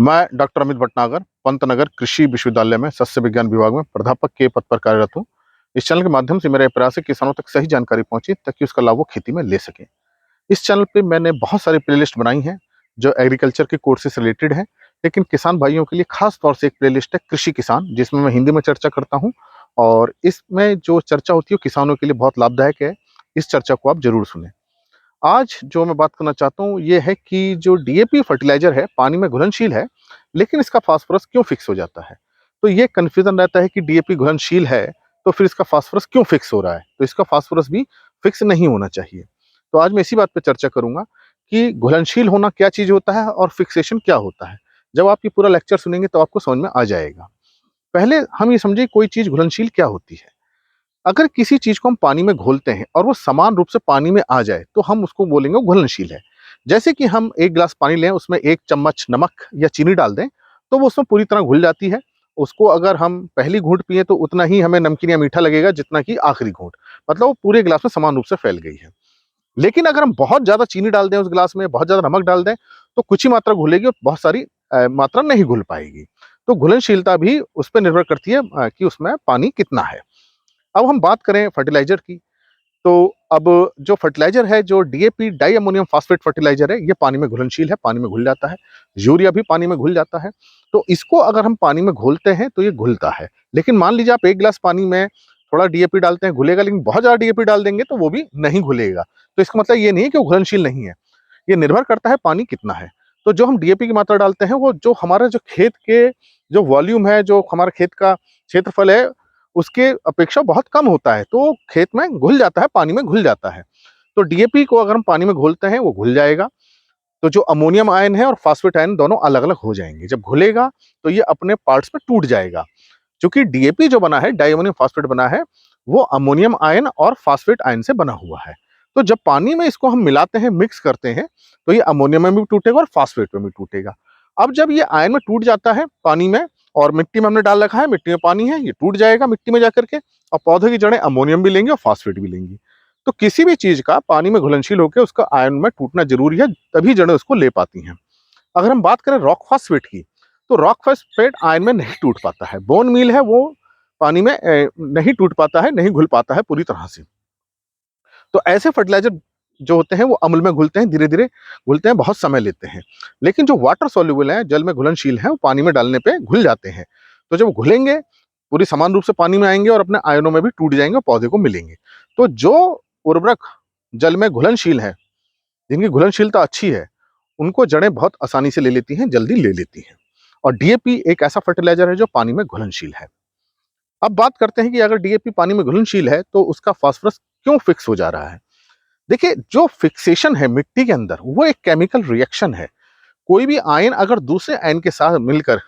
मैं डॉक्टर अमित भटनागर पंतनगर कृषि विश्वविद्यालय में सस्य विज्ञान विभाग में प्राध्यापक के पद पर कार्यरत हूँ। इस चैनल के माध्यम से मेरा प्रयास है किसानों तक सही जानकारी पहुंचे ताकि उसका लाभ वो खेती में ले सकें। इस चैनल पे मैंने बहुत सारी प्लेलिस्ट बनाई हैं जो एग्रीकल्चर के कोर्स से रिलेटेड है, लेकिन किसान भाइयों के लिए खास तौर से एक प्लेलिस्ट है कृषि किसान, जिसमें मैं हिंदी में चर्चा करता हूँ। और इसमें जो चर्चा होती है वो किसानों के लिए बहुत लाभदायक है। इस चर्चा को आप जरूर सुने। आज जो मैं बात करना चाहता हूँ ये है कि जो डीएपी फर्टिलाइजर है पानी में घुलनशील है, लेकिन इसका फास्फोरस क्यों फिक्स हो जाता है। तो ये कन्फ्यूजन रहता है कि डीएपी घुलनशील है तो फिर इसका फास्फोरस क्यों फिक्स हो रहा है। तो इसका फास्फोरस भी फिक्स नहीं होना चाहिए। तो आज मैं इसी बात पर चर्चा करूंगा कि घुलनशील होना क्या चीज होता है और फिक्सेशन क्या होता है। जब आप ये पूरा लेक्चर सुनेंगे तो आपको समझ में आ जाएगा। पहले हम ये समझे कोई चीज घुलनशील क्या होती है। अगर किसी चीज को हम पानी में घोलते हैं और वो समान रूप से पानी में आ जाए तो हम उसको बोलेंगे वो घुलनशील है। जैसे कि हम एक गिलास पानी लें, उसमें एक चम्मच नमक या चीनी डाल दें तो वो उसमें पूरी तरह घुल जाती है। उसको अगर हम पहली घूंट पिए तो उतना ही हमें नमकीन या मीठा लगेगा जितना कि आखिरी घूंट, मतलब वो पूरे गिलास में समान रूप से फैल गई है। लेकिन अगर हम बहुत ज्यादा चीनी डाल दें उस गिलास में, बहुत ज्यादा नमक डाल दें, तो कुछ ही मात्रा घुलेगी और बहुत सारी मात्रा नहीं घुल पाएगी। तो घुलनशीलता भी उस पर निर्भर करती है कि उसमें पानी कितना है। अब हम बात करें फर्टिलाइजर की, तो अब जो फर्टिलाइजर है, जो DAP diammonium phosphate fertilizer है, ये पानी में घुलनशील है, पानी में घुल जाता है। यूरिया भी पानी में घुल जाता है। तो इसको अगर हम पानी में घोलते हैं तो ये घुलता है। लेकिन मान लीजिए आप एक गिलास पानी में थोड़ा डीएपी डालते हैं, घुलेगा, लेकिन बहुत ज्यादा डीएपी डाल देंगे तो वो भी नहीं घुलेगा। तो इसका मतलब ये नहीं है कि वो घुलनशील नहीं है, ये निर्भर करता है पानी कितना है। तो जो हम डीएपी की मात्रा डालते हैं वो जो हमारा जो खेत के जो वॉल्यूम है, जो हमारा खेत का क्षेत्रफल है, उसके अपेक्षा बहुत कम होता है, तो खेत में घुल जाता है, पानी में घुल जाता है। तो डीएपी को अगर हम पानी में घोलते हैं वो घुल जाएगा। तो जो अमोनियम आयन है और फास्फेट आयन दोनों अलग अलग हो जाएंगे। जब घुलेगा तो ये अपने पार्ट्स में टूट जाएगा। क्योंकि डीएपी जो बना है, डाई अमोनियम फास्फेट बना है, वो अमोनियम आयन और फास्फेट आयन से बना हुआ है। तो जब पानी में इसको हम मिलाते हैं, मिक्स करते हैं, तो ये अमोनियम में भी टूटेगा और फास्फेट में भी टूटेगा। अब जब ये आयन में टूट जाता है पानी में, और मिट्टी में हमने डाल रखा है, मिट्टी में पानी है, ये टूट जाएगा मिट्टी में जाकर के, और पौधे की जड़ें अमोनियम भी लेंगी और फास्फेट भी लेंगी। तो किसी भी चीज का पानी में घुलनशील होकर उसका आयन में टूटना जरूरी है, तभी जड़ें उसको ले पाती हैं। अगर हम बात करें रॉक फास्फेट की, तो रॉक फास्फेट आयन में नहीं टूट पाता है। बोन मील है वो पानी में नहीं टूट पाता है, नहीं घुल पाता है पूरी तरह से। तो ऐसे फर्टिलाइजर जो होते हैं वो अम्ल में घुलते हैं, धीरे धीरे घुलते हैं, बहुत समय लेते हैं। लेकिन जो वाटर सॉल्युबल है, जल में घुलनशील है, वो पानी में डालने पे घुल जाते हैं। तो जब घुलेंगे पूरी समान रूप से पानी में आएंगे और अपने आयनों में भी टूट जाएंगे और पौधे को मिलेंगे। तो जो उर्वरक जल में घुलनशील है, जिनकी घुलनशीलता अच्छी है, उनको जड़ें बहुत आसानी से ले लेती हैं, जल्दी ले लेती हैं। और डीएपी एक ऐसा फर्टिलाइजर है जो पानी में घुलनशील है। अब बात करते हैं कि अगर डीएपी पानी में घुलनशील है तो उसका फास्फोरस क्यों फिक्स हो जा रहा है। देखिए, जो फिक्सेशन है मिट्टी के अंदर वो एक केमिकल रिएक्शन है। कोई भी आयन अगर दूसरे आयन के साथ मिलकर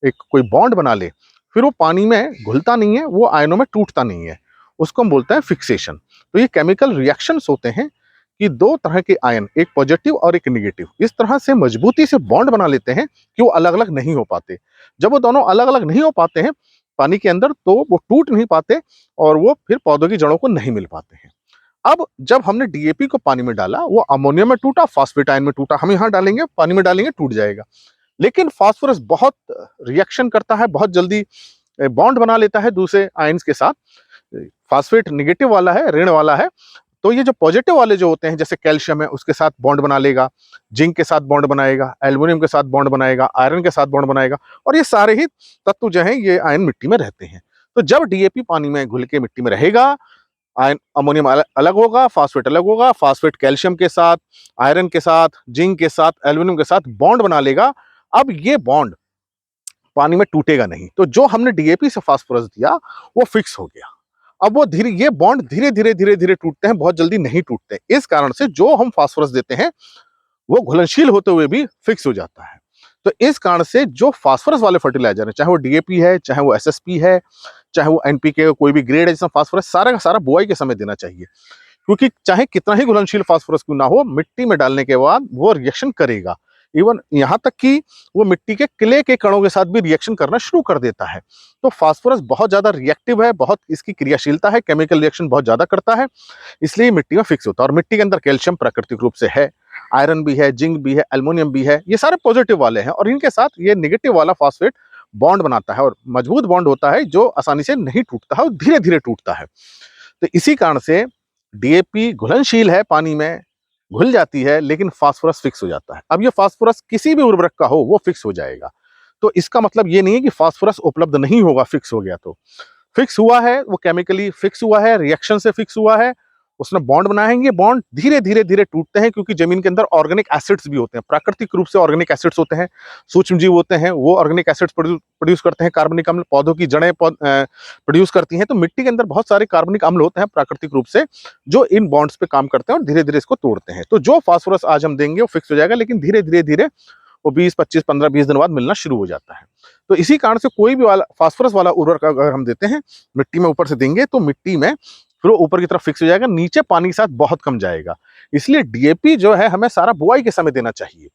एक कोई बॉन्ड बना ले, फिर वो पानी में घुलता नहीं है, वो आयनों में टूटता नहीं है, उसको हम बोलते हैं फिक्सेशन। तो ये केमिकल रिएक्शंस होते हैं कि दो तरह के आयन, एक पॉजिटिव और एक निगेटिव, इस तरह से मजबूती से बॉन्ड बना लेते हैं कि वो अलग अलग नहीं हो पाते। जब वो दोनों अलग अलग नहीं हो पाते हैं पानी के अंदर, तो वो टूट नहीं पाते और वो फिर पौधों की जड़ों को नहीं मिल पाते हैं। अब जब हमने डीएपी को पानी में डाला, वो अमोनिया में टूटा, फास्फेट आयन में टूटा। हम यहाँ डालेंगे, पानी में डालेंगे, टूट जाएगा। लेकिन फास्फोरस बहुत रिएक्शन करता है, बहुत जल्दी बॉन्ड बना लेता है दूसरे आयन्स के साथ। फास्फेट निगेटिव वाला है, ऋण वाला है। तो ये जो पॉजिटिव वाले जो होते हैं, जैसे कैल्शियम है, उसके साथ बॉन्ड बना लेगा, जिंक के साथ बॉन्ड बनाएगा, एल्युमिनियम के साथ बॉन्ड बनाएगा, आयरन के साथ बॉन्ड बनाएगा, और ये सारे ही तत्व जो हैं ये आयन मिट्टी में रहते हैं। तो जब डीएपी पानी में घुल के मिट्टी में रहेगा, आयन अमोनियम अलग होगा, फास्फेट अलग होगा, फास्फेट कैल्शियम के साथ, आयरन के साथ, जिंक के साथ, एल्युमिनियम के साथ बॉन्ड बना लेगा। अब ये बॉन्ड पानी में टूटेगा नहीं। तो जो हमने डीएपी से फास्फोरस दिया वो फिक्स हो गया। अब वो धीरे, ये बॉन्ड धीरे धीरे धीरे धीरे टूटते हैं, बहुत जल्दी नहीं टूटते। इस कारण से जो हम फास्फोरस देते हैं वो घुलनशील होते हुए भी फिक्स हो जाता है। तो इस कारण से जो फास्फोरस वाले फर्टिलाइजर है, चाहे वो डीएपी है, चाहे वो एसएसपी है, चाहे वो एनपीके, कोई भी ग्रेड है जिसमें फास्फोरस, सारा का सारा बुआई के समय देना चाहिए। क्योंकि चाहे कितना ही घुलनशील फास्फोरस क्यों ना हो, मिट्टी में डालने के बाद वो रिएक्शन करेगा। इवन यहां तक कि वो मिट्टी के क्ले के कणों के साथ भी रिएक्शन करना शुरू कर देता है। तो फास्फोरस बहुत ज्यादा रिएक्टिव है, बहुत इसकी क्रियाशीलता है, केमिकल रिएक्शन बहुत ज्यादा करता है, इसलिए मिट्टी में फिक्स होता है। और मिट्टी के अंदर कैल्शियम प्राकृतिक रूप से है। आयरन भी है, जिंक भी है, एल्युमिनियम भी है, ये सारे पॉजिटिव वाले हैं और इनके साथ ये नेगेटिव वाला फॉस्फेट बॉन्ड बनाता है और मजबूत बॉन्ड होता है जो आसानी से नहीं टूटता है और धीरे धीरे टूटता है। तो इसी कारण से डीएपी घुलनशील है, पानी में घुल जाती है, लेकिन फास्फोरस फिक्स हो जाता है। अब ये फास्फोरस किसी भी उर्वरक का हो वो फिक्स हो जाएगा। तो इसका मतलब ये नहीं है कि फास्फोरस उपलब्ध नहीं होगा फिक्स हो गया तो। फिक्स हुआ है, वो केमिकली फिक्स हुआ है, रिएक्शन से फिक्स हुआ है, उसने बॉन्ड बनाए हैं। ये बॉन्ड धीरे धीरे धीरे टूटते हैं क्योंकि जमीन के अंदर ऑर्गेनिक एसिड्स भी होते हैं, प्राकृतिक रूप से ऑर्गेनिक एसिड्स होते हैं, सूक्ष्म जीव होते हैं, वो ऑर्गेनिक एसिड्स प्रोड्यूस करते हैं। कार्बनिक अम्ल पौधों की जड़ें प्रोड्यूस करती हैं। तो मिट्टी के अंदर बहुत सारे कार्बनिक अम्ल होते हैं प्राकृतिक रूप से जो इन बॉन्ड्स पे काम करते हैं और धीरे धीरे इसको तोड़ते हैं। तो जो फास्फोरस आज हम देंगे वो फिक्स हो जाएगा, लेकिन धीरे धीरे धीरे वो 20, 25, 15, 20 दिन बाद मिलना शुरू हो जाता है। तो इसी कारण से कोई भी वाला फास्फोरस वाला उर्वरक अगर हम देते हैं, मिट्टी में ऊपर से देंगे तो मिट्टी में फिर वो ऊपर की तरफ फिक्स हो जाएगा, नीचे पानी के साथ बहुत कम जाएगा। इसलिए डीएपी जो है हमें सारा बुआई के समय देना चाहिए,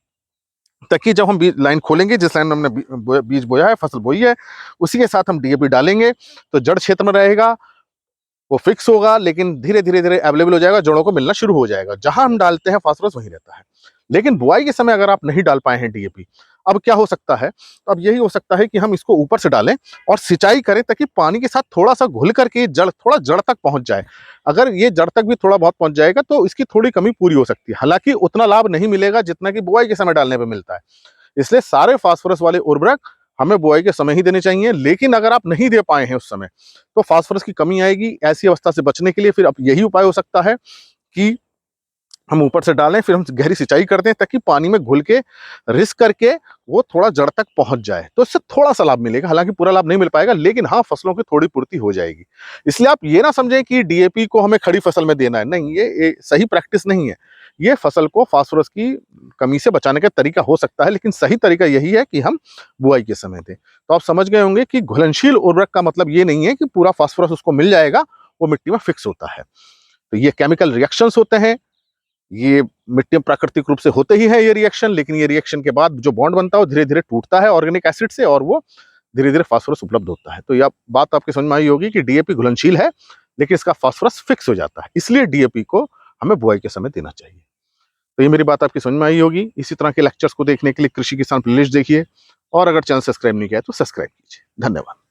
ताकि जब हम लाइन खोलेंगे, जिस लाइन में हमने बीज बोया है, फसल बोई है, उसी के साथ हम डीएपी डालेंगे तो जड़ क्षेत्र में रहेगा, वो फिक्स होगा, लेकिन धीरे धीरे धीरे अवेलेबल हो जाएगा, जड़ों को मिलना शुरू हो जाएगा। जहां हम डालते हैं फास्फोरस वहीं रहता है। लेकिन बुआई के समय अगर आप नहीं डाल पाए हैं डीएपी, अब क्या हो सकता है? तो अब यही हो सकता है कि हम इसको ऊपर से डालें और सिंचाई करें ताकि पानी के साथ थोड़ा सा घुल करके जड़ थोड़ा जड़ तक पहुंच जाए। अगर ये जड़ तक भी थोड़ा बहुत पहुंच जाएगा तो इसकी थोड़ी कमी पूरी हो सकती है। हालांकि उतना लाभ नहीं मिलेगा जितना कि बुआई के समय डालने पर मिलता है। इसलिए सारे फास्फोरस वाले उर्वरक हमें बुआई के समय ही देने चाहिए। लेकिन अगर आप नहीं दे पाए हैं उस समय, तो फास्फोरस की कमी आएगी। ऐसी अवस्था से बचने के लिए फिर अब यही उपाय हो सकता है कि हम ऊपर से डालें, फिर हम गहरी सिंचाई कर दें ताकि पानी में घुल के रिस्क करके वो थोड़ा जड़ तक पहुंच जाए। तो इससे थोड़ा सा लाभ मिलेगा, हालांकि पूरा लाभ नहीं मिल पाएगा, लेकिन हाँ, फसलों की थोड़ी पूर्ति हो जाएगी। इसलिए आप ये ना समझें कि डीएपी को हमें खड़ी फसल में देना है, नहीं, ये सही प्रैक्टिस नहीं है। ये फसल को फास्फोरस की कमी से बचाने का तरीका हो सकता है, लेकिन सही तरीका यही है कि हम बुआई के समय दें। तो आप समझ गए होंगे कि घुलनशील उर्वरक का मतलब ये नहीं है कि पूरा फास्फोरस उसको मिल जाएगा, वो मिट्टी में फिक्स होता है। तो ये केमिकल रिएक्शंस होते हैं, ये मिट्टी में प्राकृतिक रूप से होते ही है ये रिएक्शन, लेकिन ये रिएक्शन के बाद जो बॉन्ड बनता है वो धीरे धीरे टूटता है ऑर्गेनिक एसिड से और वो धीरे धीरे फास्फोरस उपलब्ध होता है। तो यह बात आपकी समझ में आई होगी कि डीएपी घुलनशील है, लेकिन इसका फास्फोरस फिक्स हो जाता है, इसलिए डीएपी को हमें बुआई के समय देना चाहिए। तो ये मेरी बात आपकी समझ में आई होगी। इसी तरह के लेक्चर्स को देखने के लिए कृषि किसान प्लेलिस्ट देखिए और अगर चैनल सब्सक्राइब नहीं किया तो सब्सक्राइब कीजिए। धन्यवाद।